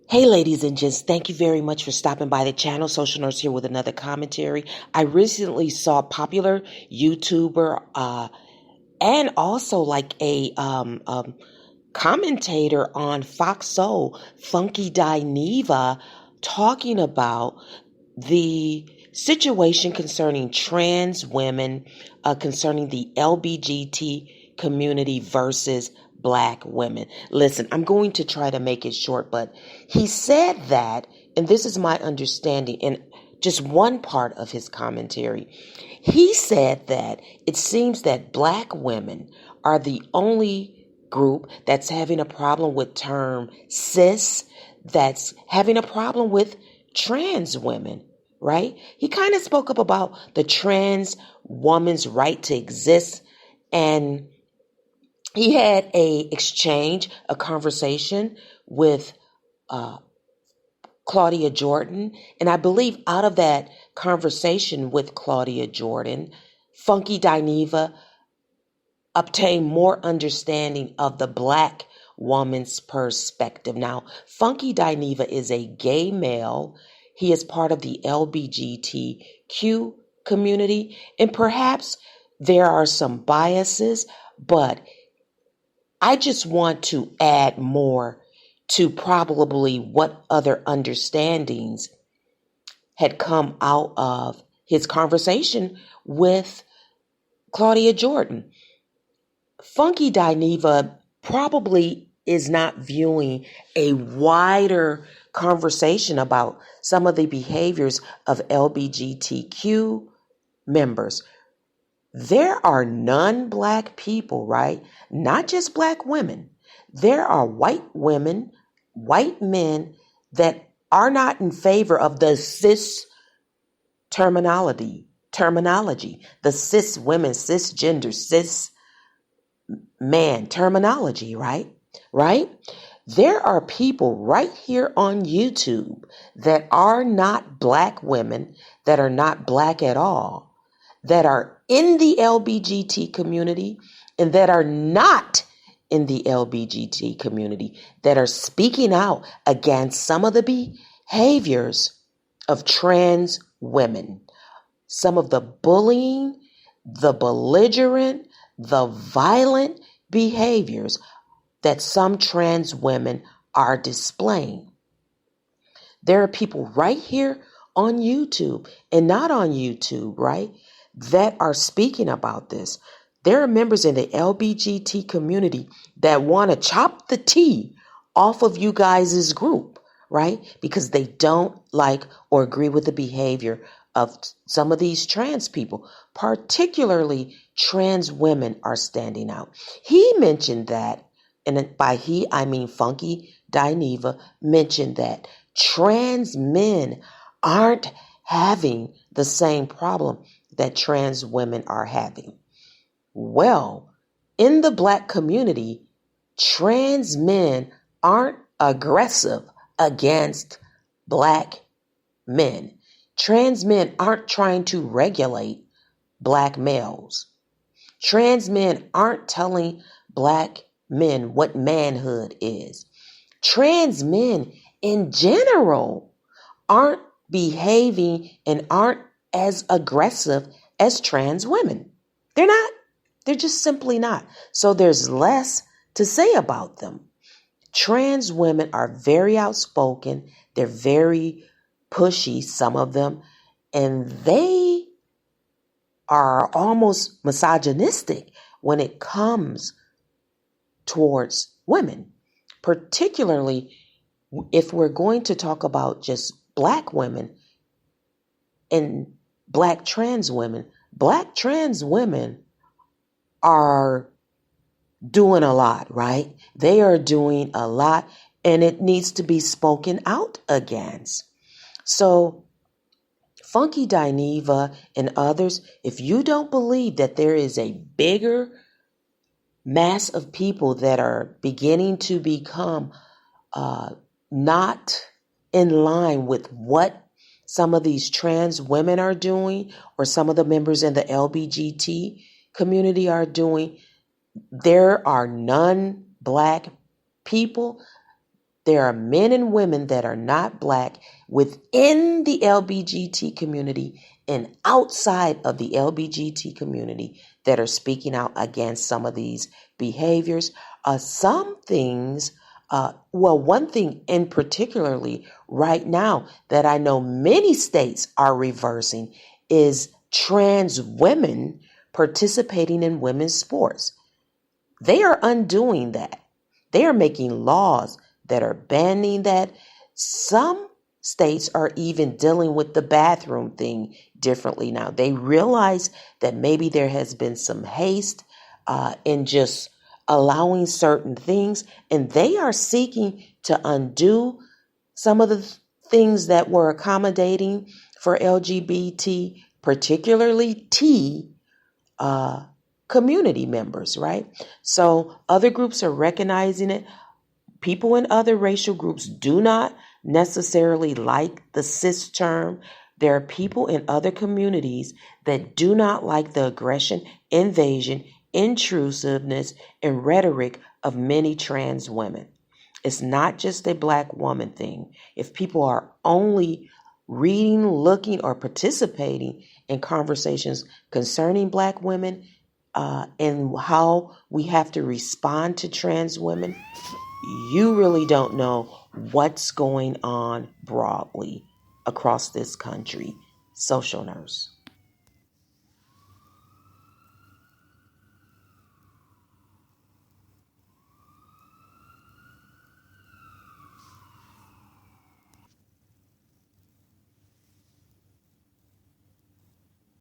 Hey, ladies and gents, thank you very much for stopping by the channel. Social Nurse here with another commentary. I recently saw popular YouTuber and also like a commentator on Fox Soul, Funky Dineva, talking about the situation concerning trans women, concerning the LBGT community versus black women. Listen, I'm going to try to make it short, but he said that, and this is my understanding, and just one part of his commentary. He said that it seems that black women are the only group that's having a problem with term cis, that's having a problem with trans women, right? He kind of spoke up about the trans woman's right to exist, and he had a conversation with Claudia Jordan. And I believe out of that conversation with Claudia Jordan, Funky Dineva obtained more understanding of the black woman's perspective. Now, Funky Dineva is a gay male. He is part of the LBGTQ community, and perhaps there are some biases, but I just want to add more to probably what other understandings had come out of his conversation with Claudia Jordan. Funky Dineva probably is not viewing a wider conversation about some of the behaviors of LGBTQ members. There are non-black people, right? Not just black women. There are white women, white men that are not in favor of the cis terminology, the cis women, cisgender, cis man terminology, right? Right? There are people right here on YouTube that are not black women, that are not black at all, that are in the LBGT community and that are not in the LBGT community, that are speaking out against some of the behaviors of trans women, some of the bullying, the belligerent, the violent behaviors that some trans women are displaying. There are people right here on YouTube and not on YouTube, right, that are speaking about this. There are members in the LBGT community that want to chop the T off of you guys' group, right? Because they don't like or agree with the behavior of some of these trans people, particularly trans women are standing out. He mentioned that, and by he, I mean Funky Dineva mentioned that trans men aren't having the same problem that trans women are having. Well, in the black community, trans men aren't aggressive against black men. Trans men aren't trying to regulate black males. Trans men aren't telling black men what manhood is. Trans men in general aren't behaving and aren't as aggressive as trans women. They're not. They're just simply not. So there's less to say about them. Trans women are very outspoken. They're very pushy, some of them, and they are almost misogynistic when it comes towards women, particularly if we're going to talk about just black women and black trans women. Black trans women are doing a lot, right? They are doing a lot, and it needs to be spoken out against. So Funky Dineva and others, if you don't believe that there is a bigger mass of people that are beginning to become not in line with what some of these trans women are doing or some of the members in the LBGT community are doing, there are non-black people there are men and women that are not Black within the LBGT community and outside of the LBGT community that are speaking out against some of these behaviors. Some things, one thing in particularly right now that I know many states are reversing is trans women participating in women's sports. They are undoing that. They are making laws that are banning that. Some states are even dealing with the bathroom thing differently now. They realize that maybe there has been some haste in just allowing certain things, and they are seeking to undo some of the things that were accommodating for LGBT, particularly T community members, right? So other groups are recognizing it. People in other racial groups do not necessarily like the cis term. There are people in other communities that do not like the aggression, invasion, intrusiveness, and rhetoric of many trans women. It's not just a Black woman thing. If people are only reading, looking, or participating in conversations concerning Black women and how we have to respond to trans women, you really don't know what's going on broadly across this country. Social nurse.